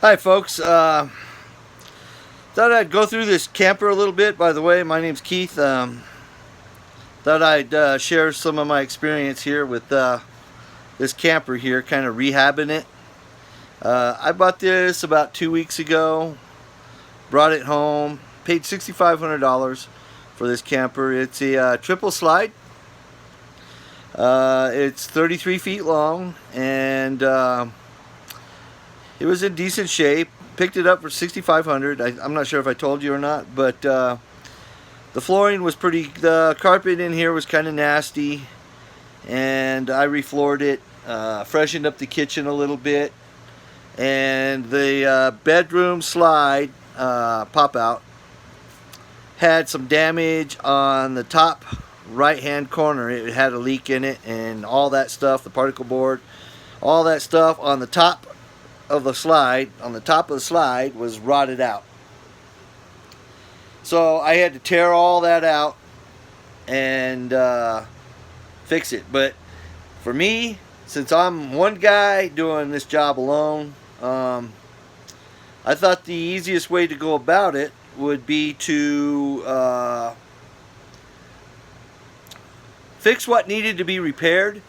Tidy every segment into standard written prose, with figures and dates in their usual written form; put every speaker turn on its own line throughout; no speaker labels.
Hi folks, thought I'd go through this camper a little bit. By the way, my name's Keith. Thought I'd share some of my experience here with this camper here, kind of rehabbing it. I bought this about 2 weeks ago, brought it home, paid $6,500 for this camper. It's a triple slide. It's 33 feet long, and it was in decent shape. Picked it up for $6,500. I'm not sure if I told you or not, but the flooring was pretty. The carpet in here was kind of nasty, and I refloored it, freshened up the kitchen a little bit, and the bedroom slide pop out had some damage on the top right hand corner. It had a leak in it, and all that stuff, the particle board, all that stuff on the top of the slide, was rotted out. So I had to tear all that out and fix it. But for me, since I'm one guy doing this job alone, I thought the easiest way to go about it would be to fix what needed to be repaired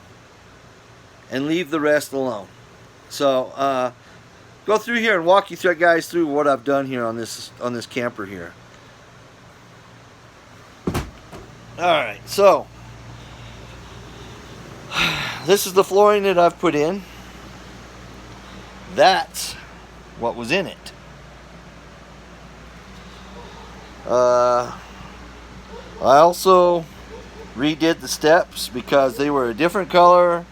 and leave the rest alone. So go through here and walk you guys through what I've done here on this camper here. Alright, so this is the flooring that I've put in. That's what was in it. I also redid the steps because they were a different color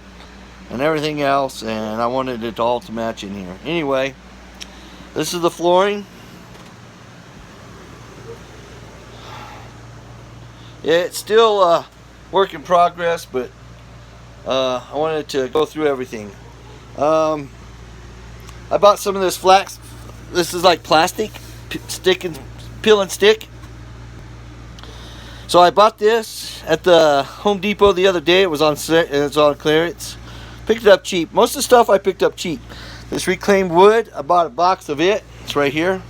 and everything else, and I wanted it all to match in here. Anyway, this is the flooring. It's still a work in progress, but I wanted to go through everything. I bought some of this flax. This is like plastic, peel and stick. So I bought this at the Home Depot the other day. It was on clearance. Picked it up cheap. Most of the stuff I picked up cheap. This reclaimed wood, I bought a box of it. It's right here.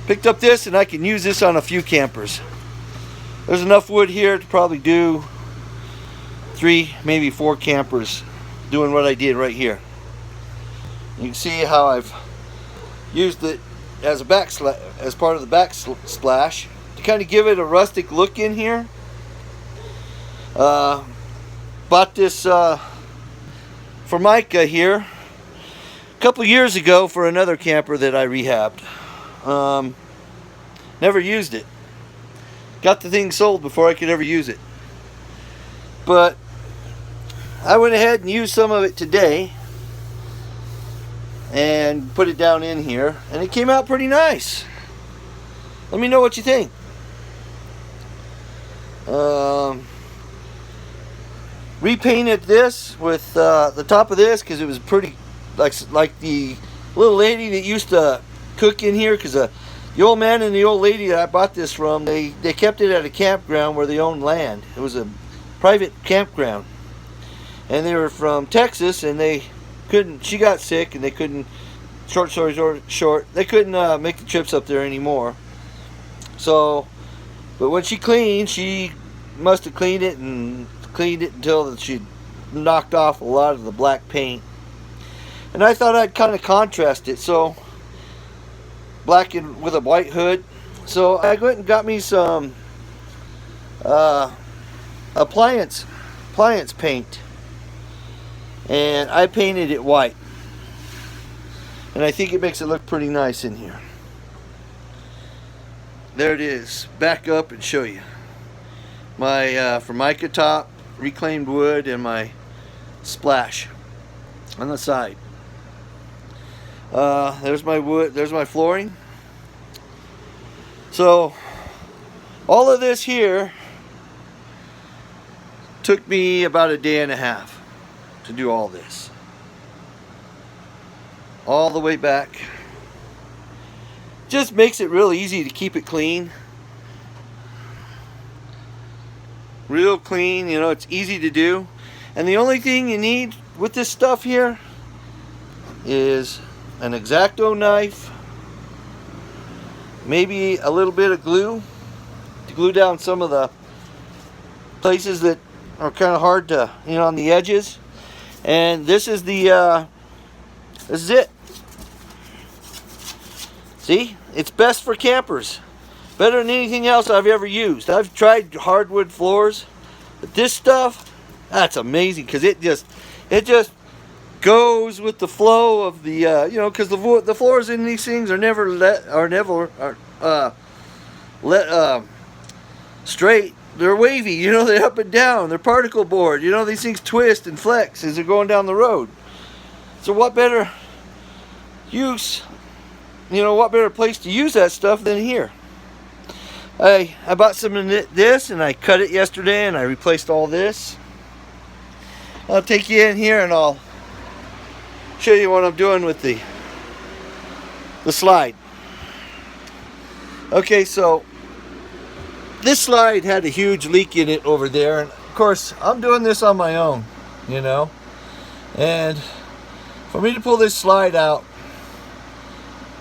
Picked up this, and I can use this on a few campers. There's enough wood here to probably do 3, maybe 4 campers doing what I did right here. You can see how I've used it as part of the backsplash to kind of give it a rustic look in here. Bought this Formica here a couple years ago for another camper that I rehabbed. Never used it. Got the thing sold before I could ever use it. But I went ahead and used some of it today and put it down in here, and it came out pretty nice. Let me know what you think. Repainted this with the top of this because it was pretty like the little lady that used to cook in here, because the old man and the old lady that I bought this from, they kept it at a campground where they owned land. It was a private campground, and they were from Texas, and she got sick, and they couldn't, short story short, they couldn't make the trips up there anymore. So, but when she cleaned, she must have cleaned it until she knocked off a lot of the black paint. And I thought I'd kind of contrast it, so black and with a white hood. So I went and got me some appliance paint, and I painted it white, and I think it makes it look pretty nice in here. There it is. Back up and show you my Formica top, reclaimed wood, and my splash on the side. There's my wood, there's my flooring. So all of this here took me about a day and a half to do all this, all the way back. Just makes it real easy to keep it clean. Real clean, you know, it's easy to do. And the only thing you need with this stuff here is an X-Acto knife, maybe a little bit of glue to glue down some of the places that are kind of hard to, on the edges. And this is the this is it. See, it's best for campers, better than anything else I've ever used. I've tried hardwood floors, but this stuff, that's amazing, because it just goes with the flow of the because the floors in these things are never straight. They're wavy, they're up and down. They're particle board. These things twist and flex as they're going down the road. So what better use, what better place to use that stuff than here? I bought some of this, and I cut it yesterday, and I replaced all this. I'll take you in here and I'll show you what I'm doing with the slide. Okay, so this slide had a huge leak in it over there, and of course I'm doing this on my own, and for me to pull this slide out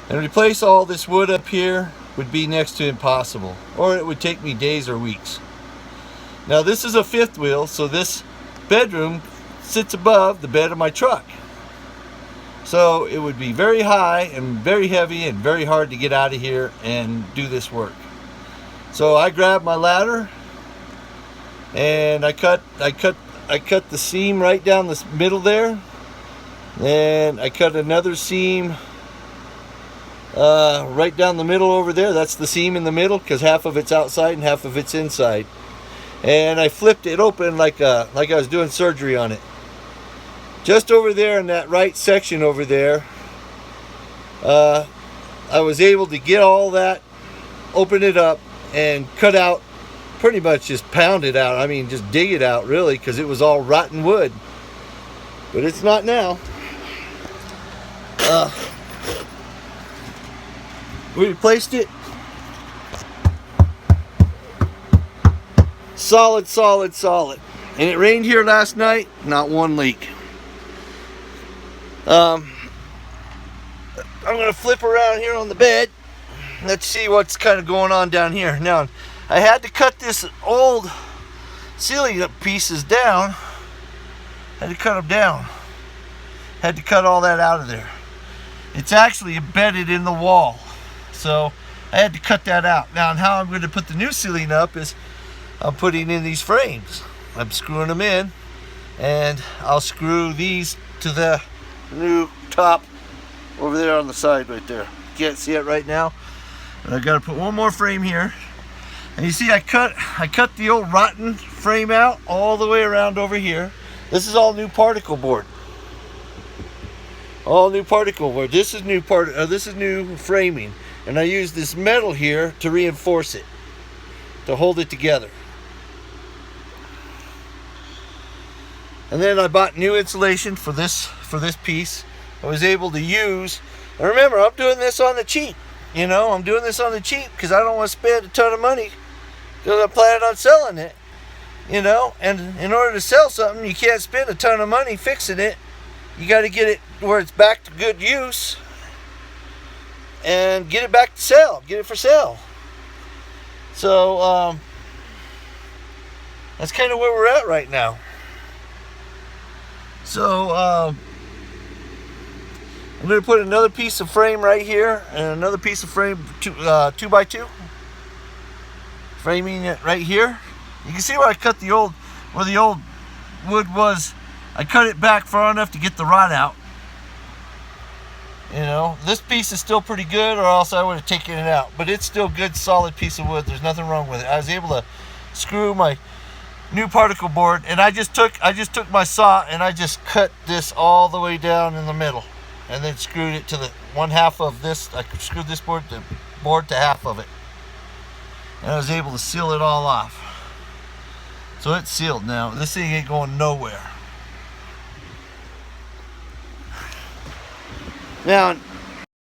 and replace all this wood up here would be next to impossible, or it would take me days or weeks. Now this is a fifth wheel, so this bedroom sits above the bed of my truck, so it would be very high and very heavy and very hard to get out of here and do this work. So I grabbed my ladder and I cut the seam right down the middle there, and I cut another seam right down the middle over there. That's the seam in the middle, because half of it's outside and half of it's inside. And I flipped it open like I was doing surgery on it. Just over there in that right section over there, I was able to get all that, open it up, and cut out, pretty much just pound it out. I mean, just dig it out, really, because it was all rotten wood. But it's not now. We replaced it. Solid, solid, solid. And it rained here last night, not one leak. I'm going to flip around here on the bed. Let's see what's kind of going on down here. Now, I had to cut this old ceiling pieces down. Had to cut them down. Had to cut all that out of there. It's actually embedded in the wall, so I had to cut that out. Now, and how I'm going to put the new ceiling up is I'm putting in these frames. I'm screwing them in, and I'll screw these to the new top over there on the side right there. Can't see it right now, but I've got to put one more frame here. And you see, I cut the old rotten frame out all the way around over here. This is all new particle board. All new particle board. This is new this is new framing, and I use this metal here to reinforce it, to hold it together. And then I bought new insulation for this piece. I was able to use, and remember, I'm doing this on the cheap. I'm doing this on the cheap because I don't want to spend a ton of money, because I'm planning on selling it. And in order to sell something, you can't spend a ton of money fixing it. You got to get it where it's back to good use and get it back to sell. Get it for sale. So that's kind of where we're at right now. So I'm going to put another piece of frame right here, and another piece of frame 2x2, framing it right here. You can see where I cut where the old wood was. I cut it back far enough to get the rot out. This piece is still pretty good, or else I would have taken it out. But it's still good, solid piece of wood. There's nothing wrong with it. I was able to screw my new particle board, and I just took my saw and I just cut this all the way down in the middle, and then screwed it to the one half of this. I screwed this board to half of it, and I was able to seal it all off. So it's sealed now. This thing ain't going nowhere. Now,